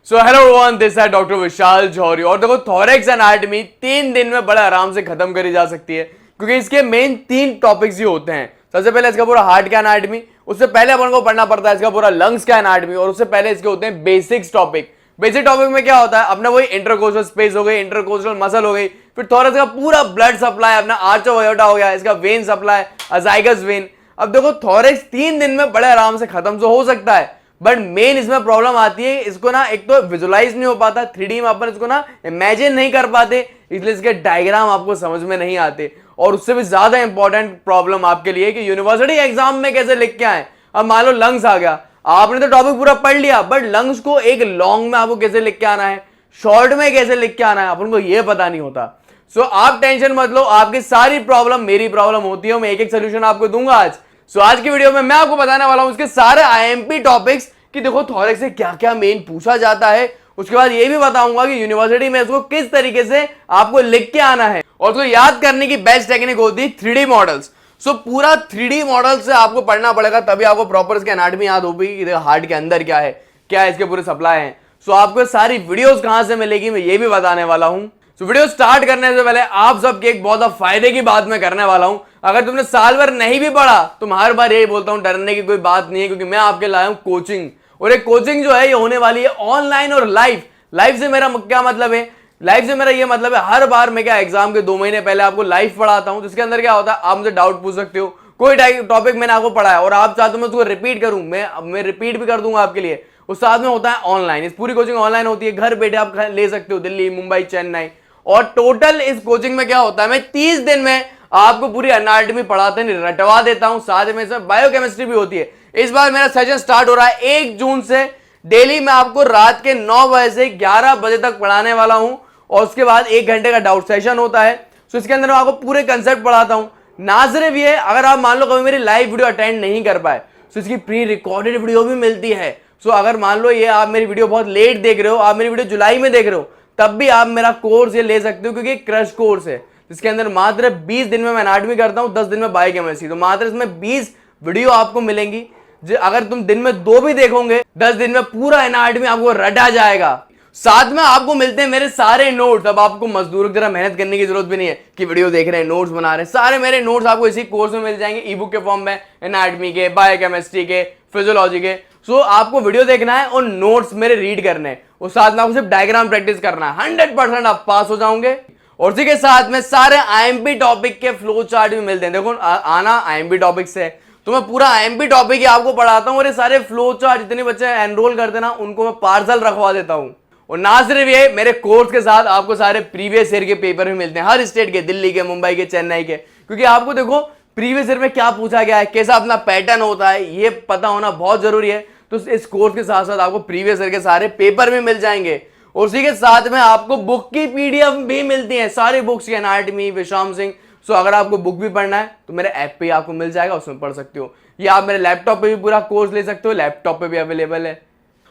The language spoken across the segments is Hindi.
सो हेलो एवरीवन, दिस है डॉक्टर विशाल जौहरी। और देखो, थोरेक्स एनाटॉमी 3 दिन में बड़े आराम से खत्म करी जा सकती है, क्योंकि इसके मेन 3 टॉपिक्स ही होते हैं। सबसे पहले इसका पूरा हार्ट का एनाटॉमी, उससे पहले अपन को पढ़ना पड़ता है इसका पूरा लंग्स का एनाटॉमी, और उससे पहले इसके होते हैं बेसिक्स टॉपिक। बेसिक टॉपिक में क्या होता है, अपना वही इंटरकोस्टल स्पेस हो गई, इंटरकोस्टल मसल हो गई, फिर थोरेक्स का पूरा ब्लड सप्लाई, अपना आर्च ऑफ एओर्टा हो गया, इसका वेन सप्लाई, अजाइगस वेन। अब देखो, थोरेक्स 3 दिन में बड़े आराम से खत्म तो हो सकता है, बट मेन इसमें प्रॉब्लम आती है, इसको ना एक तो विजुलाइज नहीं हो पाता, 3D में अपन इसको ना इमेजिन नहीं कर पाते, इसलिए इसके डायग्राम आपको समझ में नहीं आते। और उससे भी ज्यादा इंपॉर्टेंट प्रॉब्लम आपके लिए कि यूनिवर्सिटी एग्जाम में कैसे लिख के आए। अब मान लो लंग्स आ गया, आपने तो टॉपिक पूरा पढ़ लिया, बट लंग्स को एक लॉन्ग में आपको कैसे लिख के आना है, शॉर्ट में कैसे लिख के आना है, अपन को यह पता नहीं होता। सो आप टेंशन मत लो, आपकी सारी प्रॉब्लम मेरी प्रॉब्लम होती है, मैं एक एक सोल्यूशन आपको दूंगा आज। सो आज की वीडियो में मैं आपको बताने वाला हूं उसके सारे आईएमपी टॉपिक्स कि देखो थोरेक्स से क्या क्या मेन पूछा जाता है। उसके बाद ये भी बताऊंगा कि यूनिवर्सिटी में इसको किस तरीके से आपको लिख के आना है। और उसको याद करने की बेस्ट टेक्निक होती है 3D मॉडल्स। सो पूरा 3D मॉडल से आपको पढ़ना पड़ेगा, तभी आपको प्रॉपर इसके एनाटॉमी याद होगी कि हार्ट के अंदर क्या है, क्या इसके पूरे सप्लाई है। सो आपको सारी वीडियोस कहां से मिलेगी मैं ये भी बताने वाला हूं। तो वीडियो स्टार्ट करने से पहले आप सबके एक बहुत फायदे की बात मैं करने वाला हूं। अगर तुमने साल भर नहीं भी पढ़ा तो मैं हर बार यही बोलता हूं, डरने की कोई बात नहीं है, क्योंकि मैं आपके लाया हूं कोचिंग। और एक कोचिंग जो है ये होने वाली है ऑनलाइन और लाइव। लाइव से मेरा क्या मतलब है, लाइव से मेरा ये मतलब है हर बार मैं क्या एग्जाम के 2 महीने पहले आपको लाइव पढ़ाता हूं, जिसके अंदर क्या होता है आप मुझे डाउट पूछ सकते हो। कोई टॉपिक मैंने आपको पढ़ाया और आप चाहते हो मैं उसको रिपीट करूं, मैं रिपीट भी कर दूंगा आपके लिए। उस साथ में होता है ऑनलाइन, इस पूरी कोचिंग ऑनलाइन होती है, घर बैठे आप ले सकते हो, दिल्ली, मुंबई, चेन्नई। और टोटल इस कोचिंग में क्या होता है, मैं 30 दिन में आपको पूरी एनाटॉमी पढ़ाते नहीं, रटवा देता हूं, साथ में इसमें बायोकेमिस्ट्री भी होती है। इस बार मेरा सेशन स्टार्ट हो रहा है 1 जून से। डेली मैं आपको रात के 9 बजे से 11 बजे तक पढ़ाने वाला हूं, और उसके बाद 1 घंटे का डाउट सेशन होता है। तो इसके अंदर मैं आपको पूरे कंसेप्ट पढ़ाता हूं। ना सिर्फ ये, अगर आप मान लो कभी मेरी लाइव वीडियो अटेंड नहीं कर पाए तो इसकी प्री रिकॉर्डेड वीडियो भी मिलती है। सो अगर मान लो ये आप मेरी वीडियो बहुत लेट देख रहे हो, आप मेरी वीडियो जुलाई में देख रहे हो, तब भी आप मेरा कोर्स ये ले सकते हो, क्योंकि क्रश कोर्स है जिसके अंदर मात्र 20 दिन में मैं एनाटॉमी करता हूं, 10 दिन में बायोकेमिस्ट्री। तो मात्र इसमें 20 वीडियो आपको मिलेंगी। अगर तुम दिन में 2 भी देखोगे, 10 दिन में पूरा एनाटॉमी आपको रटा जाएगा। साथ में आपको मिलते हैं मेरे सारे नोट्स। अब आपको मजदूरों की तरह मेहनत करने की जरूरत भी नहीं है कि वीडियो देख रहे हैं नोट्स बना रहे हैं। सारे मेरे नोट्स आपको इसी कोर्स में मिल जाएंगे, ई बुक के फॉर्म में, एनाटॉमी के, बायोकेमिस्ट्री के, फिजियोलॉजी के। सो आपको वीडियो देखना है और नोट्स मेरे रीड करने हैं, और साथ में आपको सिर्फ डायग्राम प्रैक्टिस करना है। 100% आप पास हो जाओगे। और इसी के साथ में सारे आईएमपी टॉपिक के फ्लो चार्ट भी मिलते हैं। देखो आना आईएमपी टॉपिक से, तो मैं पूरा आईएमपी टॉपिक ही आपको पढ़ाता हूँ, और ये सारे फ्लो चार्ट जितने बच्चे एनरोल करते ना उनको मैं पार्सल रखवा देता हूँ। और ना सिर्फ ये, मेरे कोर्स के साथ आपको सारे प्रीवियस ईयर के पेपर भी मिलते हैं, हर स्टेट के, दिल्ली के, मुंबई के, चेन्नई के। क्योंकि आपको देखो प्रीवियस ईयर में क्या पूछा गया है, कैसा अपना पैटर्न होता है, ये पता होना बहुत जरूरी है। तो इस कोर्स के साथ साथ आपको प्रीवियस ईयर के सारे पेपर भी मिल जाएंगे, और उसी के साथ में आपको बुक की पीडीएफ भी मिलती है, सारी बुक्स की, एनाटॉमी, विश्राम सिंह। सो अगर आपको बुक भी पढ़ना है तो मेरे ऐप पे आपको मिल जाएगा, उसमें पढ़ सकते हो, या आप मेरे लैपटॉप पे भी पूरा कोर्स ले सकते हो, लैपटॉप पे भी अवेलेबल है।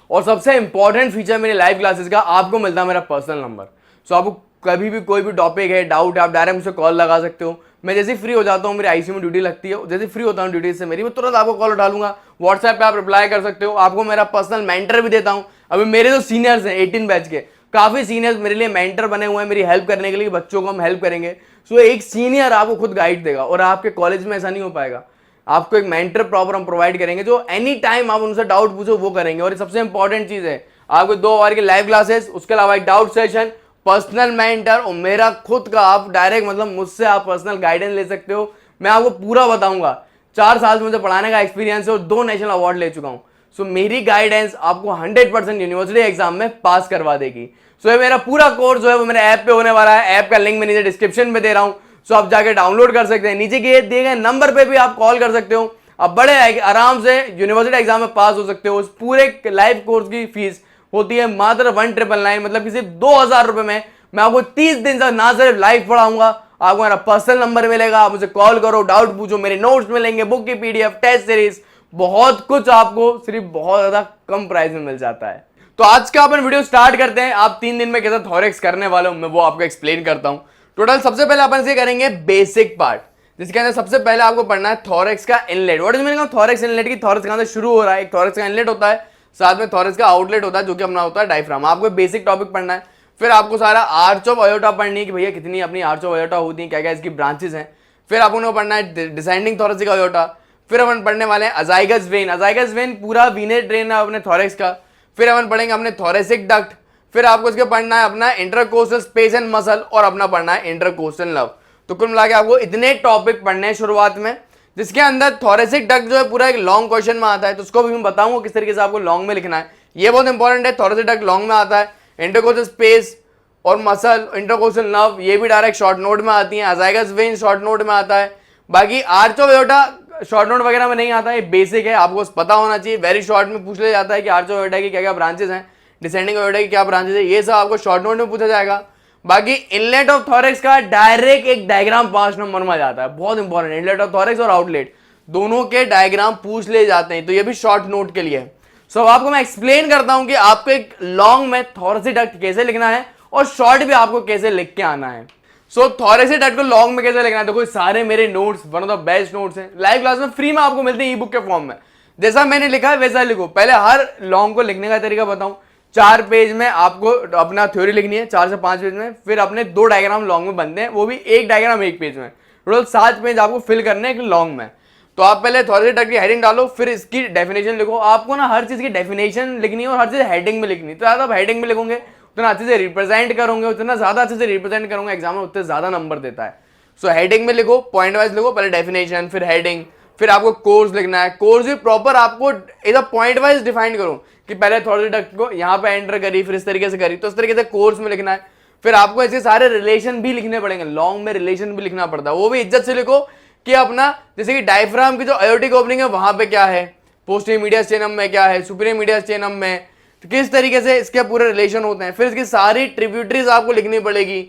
और सबसे इंपॉर्टेंट फीचर मेरे लाइव क्लासेस का, आपको मिलता है मेरा पर्सनल नंबर। सो आपको कभी भी कोई भी टॉपिक है, डाउट है, आप डायरेक्ट मुझसे कॉल लगा सकते हो। मैं जैसे फ्री हो जाता हूँ, मेरी आईसीयू में ड्यूटी लगती है, जैसे फ्री होता हूँ ड्यूटी से मेरी, मैं तुरंत आपको कॉल उठा लूंगा। व्हाट्सएप पे आप रिप्लाई कर सकते हो। आपको मेरा पर्सनल मेंटर भी देता हूँ। अभी मेरे जो सीनियर्स हैं 18 बैच के, काफी सीनियर्स मेरे लिए मेंटर बने हुए हैं, मेरी हेल्प करने के लिए, बच्चों को हम हेल्प करेंगे। सो एक सीनियर आपको खुद गाइड देगा, और आपके कॉलेज में ऐसा नहीं हो पाएगा। आपको एक मेंटर प्रॉपर हम प्रोवाइड करेंगे, जो एनी टाइम आप उनसे डाउट पूछो वो करेंगे। और ये सबसे इंपॉर्टेंट चीज है, आपको 2 आवर के लाइव क्लासेस, उसके अलावा एक डाउट सेशन, पर्सनल मेंटर, और मेरा खुद का, आप डायरेक्ट मतलब मुझसे आप पर्सनल गाइडेंस ले सकते हो। मैं आपको पूरा बताऊंगा। 4 साल से मुझे पढ़ाने का एक्सपीरियंस है और 2 नेशनल अवार्ड ले चुका हूं। सो मेरी गाइडेंस आपको 100% यूनिवर्सिटी एग्जाम में पास करवा देगी। सो ये मेरा पूरा कोर्स जो है वो मेरे ऐप पे होने वाला है। ऐप का लिंक मैं नीचे डिस्क्रिप्शन में दे रहा हूं, सो आप जाके डाउनलोड कर सकते हैं। नीचे के दिए गए नंबर पे भी आप कॉल कर सकते हो। आप बड़े आराम से यूनिवर्सिटी एग्जाम में पास हो सकते हो। उस पूरे लाइव कोर्स की फीस होती है मात्र 1999, मतलब कि सिर्फ 2000 रुपए में मैं आपको 30 दिन तक ना सिर्फ लाइव पढ़ाऊंगा, आपको मेरा पर्सनल नंबर मिलेगा, आप मुझे कॉल करो, डाउट पूछो, मेरे नोट्स मिलेंगे, बुक की पीडीएफ, टेस्ट सीरीज, बहुत कुछ आपको सिर्फ बहुत ज्यादा कम प्राइस में मिल जाता है। तो आज का अपन वीडियो स्टार्ट करते हैं। आप 3 दिन में कैसे थोरेक्स करने वाले हूं मैं वो आपको एक्सप्लेन करता हूं। टोटल सबसे पहले अपन से करेंगे बेसिक पार्ट, जिसके अंदर सबसे पहले आपको पढ़ना है थोरेक्स का inlet. What is meaning of thorax inlet की, थोरेक्स कहां से शुरू हो रहा है। एक थोरेक्स का इनलेट होता है साथ में थॉरस का आउटलेट होता है जो कि अपना होता है डायफ्राम। आपको बेसिक टॉपिक पढ़ना है, फिर आपको सारा आर्च ऑफ अयोटा पढ़नी है कि भैया कितनी अपनी आर्च ऑफ अयोटा होती है, क्या क्या इसकी ब्रांचेस हैं। फिर आपको पढ़ना है डिसेंडिंग थॉरेसिक अयोटा। फिर अपन पढ़ने वाले हैं अजाइगस वेन। अजाइगस वेन पूरा वीनस ड्रेन है अपने थॉरेक्स का। फिर अपन पढ़ेंगे अपने थॉरेसिक डक्ट। फिर आपको इसके पढ़ना है अपना इंटरकोस्टल स्पेस एंड मसल, और अपना पढ़ना है इंटरकोस्टल नर्व। तो कुल मिला के आपको इतने टॉपिक पढ़ने हैं शुरुआत में, जिसके अंदर थॉरेसिक डक्ट जो है पूरा एक लॉन्ग क्वेश्चन में आता है, तो उसको भी मैं बताऊंगा किस तरीके से आपको लॉन्ग में लिखना है। ये बहुत इंपॉर्टेंट है, थॉरेसिक डक्ट लॉन्ग में आता है। इंटरकोस्टल स्पेस और मसल, इंटरकोस्टल नर्व, ये भी डायरेक्ट शॉर्ट नोट में आती है। अजाइगस वेन शॉर्ट नोट में आता है। बाकी arch of aorta short note वगैरह में नहीं आता है, ये बेसिक है, आपको पता होना चाहिए। वेरी शॉर्ट में पूछ लिया जाता है कि आर्च ऑफ अयोटा की क्या क्या ब्रांचेस हैं, डिसेंडिंग अयोटा की क्या ब्रांचेस है, ये सब आपको शॉर्ट नोट में पूछा जाएगा। बाकी इनलेट ऑफ थॉरेक्स का डायरेक्ट एक डायग्राम 5 नंबर में आ जाता है, बहुत इंपॉर्टेंट। इनलेट ऑफ थॉरेक्स और आउटलेट दोनों के डायग्राम पूछ ले जाते हैं, तो ये भी शॉर्ट नोट के लिए है। सो आपको मैं एक्सप्लेन करता हूं कि आपको एक लॉन्ग में थॉरेसिक डक्ट कैसे लिखना है और शॉर्ट भी आपको कैसे लिख के आना है। सो थॉरेसिक डक्ट को लॉन्ग में कैसे लिखना है, देखो सारे मेरे notes one of the best notes हैं, लाइव क्लास में फ्री में आपको मिलते हैं ई बुक के फॉर्म में। जैसा मैंने लिखा है वैसा लिखो। पहले हर लॉन्ग को लिखने का तरीका बताऊं। 4 पेज में आपको अपना थ्योरी लिखनी है, 4 से 5 पेज में। फिर अपने 2 डायग्राम लॉन्ग में बनते हैं, वो भी एक डायग्राम 1 पेज में। टोटल 7 पेज आपको फिल करने हैं लॉन्ग में। तो आप पहले थॉरेसिक डक्ट की हेडिंग डालो, फिर इसकी डेफिनेशन लिखो। आपको ना हर चीज की डेफिनेशन लिखनी है और हर चीज हेडिंग में लिखनी है। तो ज्यादा आप हेडिंग में लिखोगे उतना अच्छे से रिप्रेजेंट करोगे, उतना ज्यादा अच्छे से रिप्रेजेंट करोगे, एग्जाम में उतने ज्यादा नंबर देता है। सो हेडिंग में लिखो, पॉइंट वाइज लिखो, पहले डेफिनेशन फिर हेडिंग, फिर आपको कोर्स लिखना है। कोर्स भी प्रॉपर आपको इधर पॉइंट वाइज डिफाइन करो कि पहले थॉरेसिक डक्ट को यहाँ पे एंटर करी, फिर इस तरीके से करी, तो इस तरीके से कोर्स में लिखना है। फिर आपको ऐसे सारे रिलेशन भी लिखने पड़ेंगे, लॉन्ग में रिलेशन भी लिखना पड़ता है, वो भी इज्जत से लिखो कि अपना जैसे कि डायफ्राम की जो एयोटिक ओपनिंग है वहां पे क्या है, पोस्टीरियर मीडियस स्टेनम में क्या है, सुपीरियर मीडियस स्टेनम में, तो किस तरीके से इसके पूरे रिलेशन होते हैं। फिर इसकी सारी ट्रिब्यूटरीज आपको लिखनी पड़ेगी,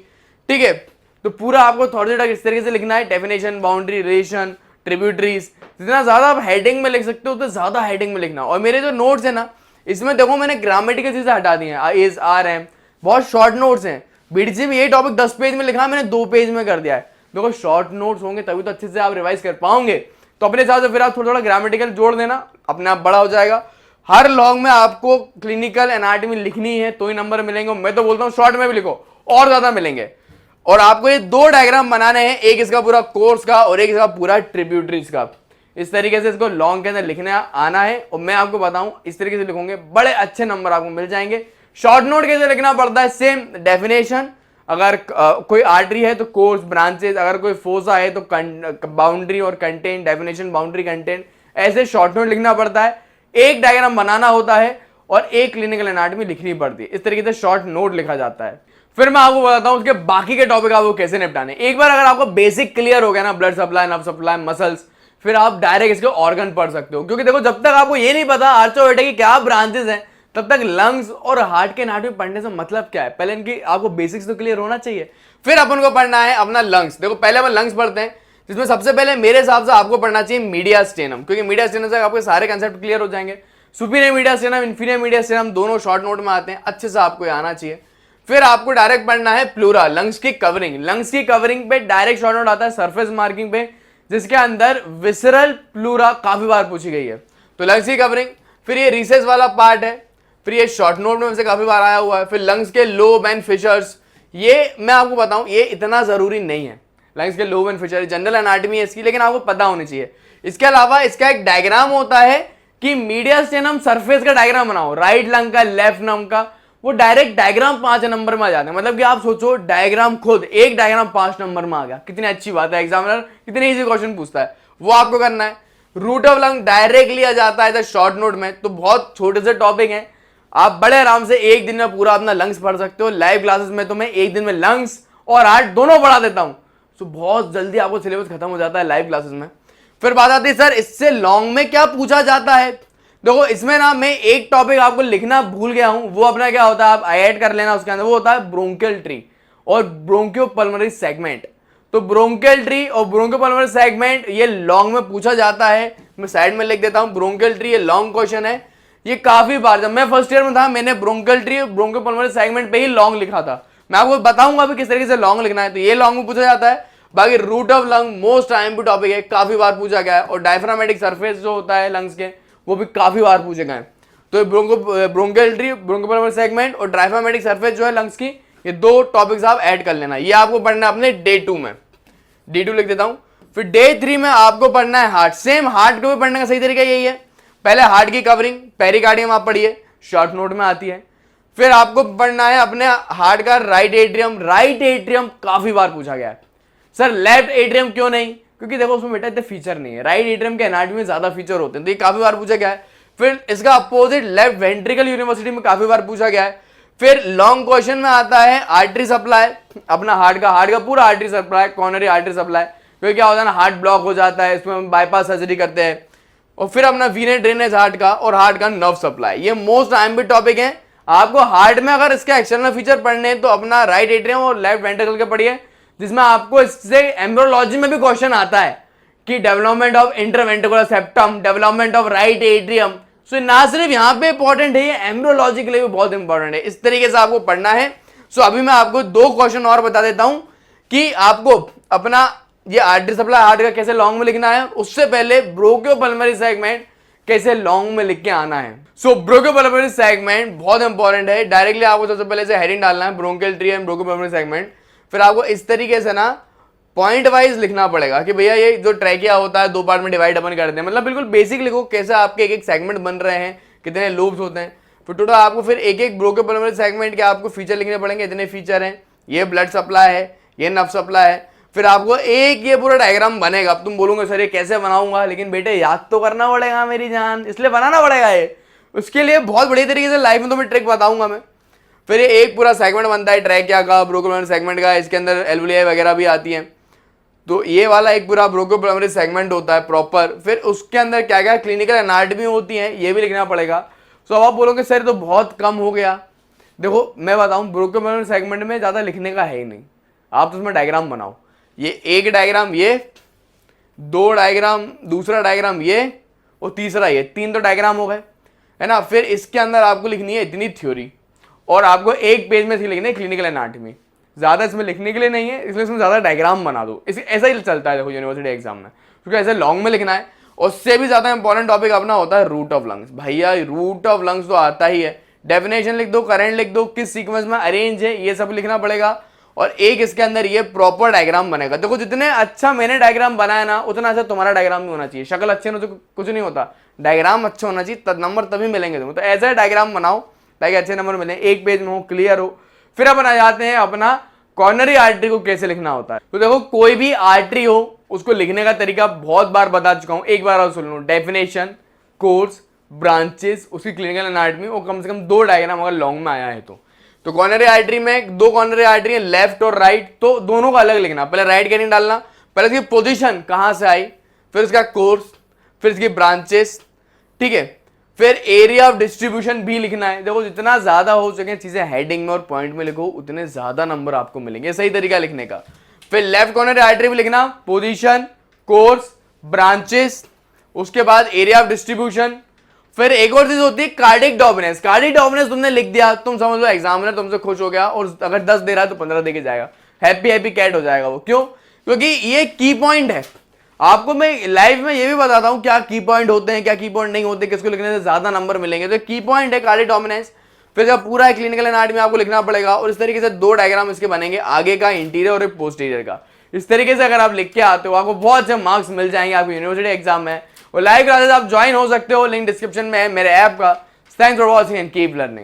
ठीक है। तो पूरा आपको थॉरेसिक डक्ट इस तरीके से लिखना है, डेफिनेशन, बाउंड्री, रिलेशन, ट्रिब्यूटरीज। जितना ज्यादा आप हेडिंग में लिख सकते हो उतना ज्यादा हेडिंग में लिखना। और मेरे जो नोट्स है ना, इसमें देखो मैंने ग्रामेटिकल चीजें हटा दी हैं, इज, आर, एम, बहुत शॉर्ट नोट्स हैं। बीडीसी में ये टॉपिक 10 पेज में लिखा, मैंने 2 पेज में कर दिया है। देखो शॉर्ट नोट्स होंगे तभी तो अच्छे से आप रिवाइज कर पाओगे। तो अपने हिसाब से फिर आप थोड़ा थोड़ा ग्रामेटिकल जोड़ देना, अपने आप बड़ा हो जाएगा। हर लॉन्ग में आपको क्लिनिकल एनाटॉमी लिखनी है तो ही नंबर मिलेंगे। मैं तो बोलता हूँ शॉर्ट में भी लिखो और ज्यादा मिलेंगे। और आपको ये 2 डायग्राम बनाने हैं, एक इसका पूरा कोर्स का और एक इसका पूरा ट्रिब्यूटरीज का। इस तरीके से इसको लॉन्ग के अंदर लिखने आना है। और मैं आपको बताऊं इस तरीके से लिखोगे बड़े अच्छे नंबर आपको मिल जाएंगे। शॉर्ट नोट कैसे लिखना पड़ता है, सेम डेफिनेशन, अगर कोई आर्टरी है तो कोर्स, ब्रांचेस, अगर कोई फोसा है तो बाउंड्री और कंटेंट, डेफिनेशन, बाउंड्री, कंटेंट, ऐसे शॉर्ट नोट लिखना पड़ता है। एक डायग्राम बनाना होता है और एक क्लिनिकल एनाटॉमी लिखनी पड़ती है। इस तरीके से शॉर्ट नोट लिखा जाता है। फिर मैं आपको बताता हूं उसके बाकी के टॉपिक आपको कैसे निपटाने। एक बार अगर आपको बेसिक क्लियर हो गया ना, blood supply, nerve supply, muscles, फिर आप डायरेक्ट इसके ऑर्गन पढ़ सकते हो। क्योंकि देखो जब तक आपको ये नहीं पता आर्च ऑफ अयोटा की क्या ब्रांचेस हैं, तब तक लंग्स और हार्ट के एनाटॉमी पढ़ने से मतलब क्या है। पहले इनकी आपको बेसिक्स तो क्लियर होना चाहिए, फिर अपन को पढ़ना है अपना लंग्स। देखो पहले अपन लंग्स पढ़ते हैं, जिसमें सबसे पहले मेरे हिसाब से आपको पढ़ना चाहिए मीडिया स्टेनम, क्योंकि मीडिया स्टेनम से आपके सारे कंसेप्ट क्लियर हो जाएंगे। Superior media stannum, inferior media stannum दोनों शॉर्ट नोट में आते हैं, अच्छे से आपको आना चाहिए। फिर आपको डायरेक्ट पढ़ना है प्लूरा, लंग्स की कवरिंग। लंग्स की कवरिंग पे डायरेक्ट शॉर्ट नोट आता है सरफेस मार्किंग पे, जिसके अंदर विसरल प्लूरा काफी बार पूछी गई है। तो लंग्स की कवरिंग, फिर ये रिसेस वाला पार्ट है, फिर ये शॉर्ट नोट में से काफी बार आया हुआ है। फिर लंग्स के लोब एंड फिशर्स, ये मैं आपको बताऊं ये इतना जरूरी नहीं है। लंग्स के lobe and fissure general anatomy है इसकी, लेकिन आपको पता होनी चाहिए। इसके अलावा इसका एक डायग्राम होता है कि मीडिया स्टेनम सरफेस का डायग्राम बनाओ, राइट लंग का, लेफ्ट लंग का, वो डायरेक्ट डायग्राम 5 नंबर में आ जाते हैं। मतलब कि आप सोचो डायग्राम खुद एक डायग्राम 5 नंबर में आ गया, कितनी अच्छी बात है। एग्जामिनर कितने इजी क्वेश्चन पूछता है, वो आपको करना है। रूट ऑफ लंग डायरेक्टली आ जाता है शॉर्ट नोट में। तो बहुत छोटे से टॉपिक हैं, आप बड़े आराम से एक दिन में पूरा अपना लंग्स पढ़ सकते हो। लाइव क्लासेस में तो मैं एक दिन में लंग्स और हार्ट दोनों पढ़ा देता हूं, तो बहुत जल्दी आपको सिलेबस खत्म हो जाता है लाइव क्लासेस में। फिर बात आती है सर इससे लॉन्ग में क्या पूछा जाता है। देखो इसमें ना मैं एक टॉपिक आपको लिखना भूल गया हूं, वो अपना क्या होता है आप ऐड कर लेना उसके अंदर, वो होता है ब्रोंकियल ट्री और ब्रोंकियोपल्मोनरी सेगमेंट। तो ब्रोंकियल ट्री और ब्रोंकियोपल्मोनरी सेगमेंट ये लॉन्ग में पूछा जाता है। मैं साइड में लिख देता हूं ब्रोंकियल ट्री, ये लॉन्ग क्वेश्चन है। ये काफी बार जब मैं फर्स्ट ईयर में था मैंने ब्रोंकियल ट्री और ब्रोंकियोपल्मोनरी सेगमेंट पे ही लॉन्ग लिखा था। मैं आपको बताऊंगा अभी किस तरीके से लॉन्ग लिखना है। तो ये लॉन्ग में पूछा जाता है। बाकी root of lung most IMP topic है, काफी बार पूछा गया है। और डायफ्रामेटिक सरफेस जो होता है लंग्स के, वो भी काफी बार पूछे गए हैं। तो ब्रोंकियल ब्रोंकोपल्मोनरी सेगमेंट और डायफ्रामेटिक सरफेस जो है लंग्स की, ये 2 टॉपिक्स आप ऐड कर लेना। ये आपको पढ़ना है अपने डे 2 में, D2 लिख देता हूं। फिर डे 3 में आपको पढ़ना है हार्ट। सेम हार्ट को भी पढ़ने का सही तरीका यही है, पहले हार्ट की कवरिंग, पेरिकार्डियम आप पढ़िए, शॉर्ट नोट में आती है। फिर आपको पढ़ना है अपने हार्ट का राइट एट्रियम। राइट एट्रियम काफी बार पूछा गया है, सर लेफ्ट एट्रियम क्यों नहीं? क्योंकि देखो उसमें बेटा इतने फीचर नहीं है, राइट एट्रियम के एनाटॉमी में ज्यादा फीचर होते हैं, तो ये काफी बार पूछा गया है। फिर इसका अपोजिट लेफ्ट वेंट्रिकल यूनिवर्सिटी में काफी बार पूछा गया है। फिर लॉन्ग क्वेश्चन में आता है आर्टरी सप्लाई, अपना हार्ट का पूरा artery supply, coronary artery supply. क्योंकि क्या होता है ना, हार्ट ब्लॉक हो जाता है, इसमें हम बाईपास सर्जरी करते हैं। और फिर अपना वीनस ड्रेनेज हार्ट का और हार्ट का नर्व सप्लाई, ये मोस्ट आइम्बिट टॉपिक है। आपको हार्ट में अगर इसके एक्सटर्नल फीचर पढ़ने हैं तो अपना राइट एट्रियम और लेफ्ट वेंट्रिकल के पढ़िए, जिसमें आपको इससे एम्ब्रियोलॉजी में भी क्वेश्चन आता है कि development of interventricular septum, development of right atrium. So ना सिर्फ यहां पे इंपॉर्टेंट है, ये एम्ब्रियोलॉजी के लिए भी बहुत इंपॉर्टेंट है। इस तरीके से आपको पढ़ना है। सो अभी मैं आपको 2 क्वेश्चन और बता देता हूं कि आपको अपना ये आर्टरी सप्लाई हार्ट का कैसे लॉन्ग में लिखना है, उससे पहले ब्रोंकियोपल्मोनरी सेगमेंट कैसे लॉन्ग में लिख के आना है। सो ब्रोंकियोपल्मोनरी सेगमेंट बहुत इंपॉर्टेंट है। डायरेक्टली आपको सबसे पहले से हेडिंग डालना है, ब्रोंकियल ट्री एंड ब्रोंकियोपल्मोनरी सेगमेंट। फिर आपको इस तरीके से ना पॉइंट वाइज लिखना पड़ेगा कि भैया ये जो ट्रैकिया होता है 2 पार्ट में डिवाइड अपन करते हैं, मतलब बिल्कुल बेसिक लिखो कैसे आपके एक सेगमेंट बन रहे हैं, कितने लूप्स होते हैं। फिर टोटल आपको फिर एक ब्रोंकियोपल्मोनरी सेगमेंट के आपको फीचर लिखने पड़ेंगे, इतने फीचर हैं, ये ब्लड सप्लाई है, ये नर्व सप्लाई है। फिर आपको एक ये पूरा डायग्राम बनेगा। अब तुम बोलोगे सर ये कैसे बनाऊंगा, लेकिन बेटे याद तो करना पड़ेगा मेरी जान, इसलिए बनाना पड़ेगा ये। उसके लिए बहुत बढ़िया तरीके से लाइव में तुम्हें ट्रिक बताऊंगा मैं। फिर ये एक पूरा सेगमेंट बनता है ट्रैकिया का, ब्रोंकियोपल्मोनरी सेगमेंट का, इसके अंदर एल्वुलाई वगैरह भी आती है। तो ये वाला एक पूरा ब्रोंकियोपल्मोनरी सेगमेंट होता है प्रॉपर। फिर उसके अंदर क्या क्या क्लिनिकल एनाटॉमी होती है, ये भी लिखना पड़ेगा। सो अब आप बोलोगे सर तो बहुत कम हो गया। देखो मैं बताऊं, ब्रोंकियोपल्मोनरी सेगमेंट में ज्यादा लिखने का है ही नहीं, आप तो उसमें डायग्राम बनाओ। ये एक डायग्राम, ये 2 डायग्राम, दूसरा डायग्राम ये, और तीसरा ये, 3 तो डायग्राम हो गए, है ना। फिर इसके अंदर आपको लिखनी है इतनी थ्योरी, और आपको एक पेज में लिखनी है क्लिनिकल एनाटॉमी। ज्यादा इसमें लिखने के लिए नहीं है, इसलिए इसमें ज्यादा डायग्राम बना दो। ऐसा ही चलता है देखो यूनिवर्सिटी एग्जाम में, क्योंकि ऐसे लॉन्ग में लिखना है। और उससे भी ज्यादा इंपॉर्टेंट टॉपिक अपना होता है रूट ऑफ लंग्स। भैया रूट ऑफ लंग्स तो आता ही है, डेफिनेशन लिख दो, करंट लिख दो, किस सीक्वेंस में अरेंज है, ये सब लिखना पड़ेगा। और एक इसके अंदर ये प्रॉपर डायग्राम बनेगा। देखो जितने अच्छा मैंने डायग्राम बनाया ना, उतना अच्छा तुम्हारा डायग्राम भी होना चाहिए। शक्ल अच्छे ना तो कुछ नहीं होता, डायग्राम अच्छा होना चाहिए, तब नंबर तभी मिलेंगे तुम्हें। तो ऐसा डायग्राम बनाओ ताकि अच्छे नंबर मिले, एक पेज में हो, क्लियर हो। फिर अपन आ जाते हैं अपना कॉर्नरी आर्टरी को कैसे लिखना होता है। तो देखो कोई भी आर्टरी हो उसको लिखने का तरीका बहुत बार बता चुका हूं, एक बार और सुन लो। डेफिनेशन, कोर्स, ब्रांचेस, उसकी क्लिनिकल एनाटॉमी, और कम से कम 2 डायग्राम अगर लॉन्ग में आया है तो कॉर्नरी आर्टरी में 2 कॉर्नरी आर्टरी है, लेफ्ट और राइट, तो दोनों को अलग लिखना। पहले राइट का नहीं डालना, पहले इसकी पोजीशन कहां से आई, फिर इसका कोर्स, फिर इसकी ब्रांचेस, ठीक है। फिर एरिया ऑफ डिस्ट्रीब्यूशन भी लिखना है। देखो जितना ज्यादा हो सके चीजें हेडिंग में और पॉइंट में लिखो, उतने ज्यादा नंबर आपको मिलेंगे, सही तरीका लिखने का। फिर लेफ्ट कॉर्नरी आर्टरी भी लिखना, पोजीशन, कोर्स, ब्रांचेस, उसके बाद एरिया ऑफ डिस्ट्रीब्यूशन। फिर एक और चीज होती है कार्डिक डोमिनेंस। कार्डिक डोमिनेंस तुमने लिख दिया, तुम समझ लो एग्जामिनर तुमसे खुश हो गया, और अगर 10 दे रहा है तो 15 दे के जाएगा, हैप्पी हैप्पी कैट हो जाएगा वो। क्यों? क्योंकि ये की पॉइंट है। आपको मैं लाइव में ये भी बताता हूं क्या की पॉइंट होते हैं, क्या की पॉइंट नहीं होते, किसको लिखने से ज्यादा नंबर मिलेंगे। तो की पॉइंट है कार्डिक डोमिनेंस। फिर जब पूरा क्लिनिकल एनाटॉमी आपको लिखना पड़ेगा, और इस तरीके से 2 डायग्राम इसके बनेंगे, आगे का, इंटीरियर और एक पोस्टीरियर का। इस तरीके से अगर आप लिख के आते हो, आपको बहुत अच्छे मार्क्स मिल जाएंगे आपको यूनिवर्सिटी एग्जाम में। और लाइव क्लासेस आप ज्वाइन हो सकते हो, लिंक डिस्क्रिप्शन में है मेरे ऐप का। Thanks for watching and keep learning.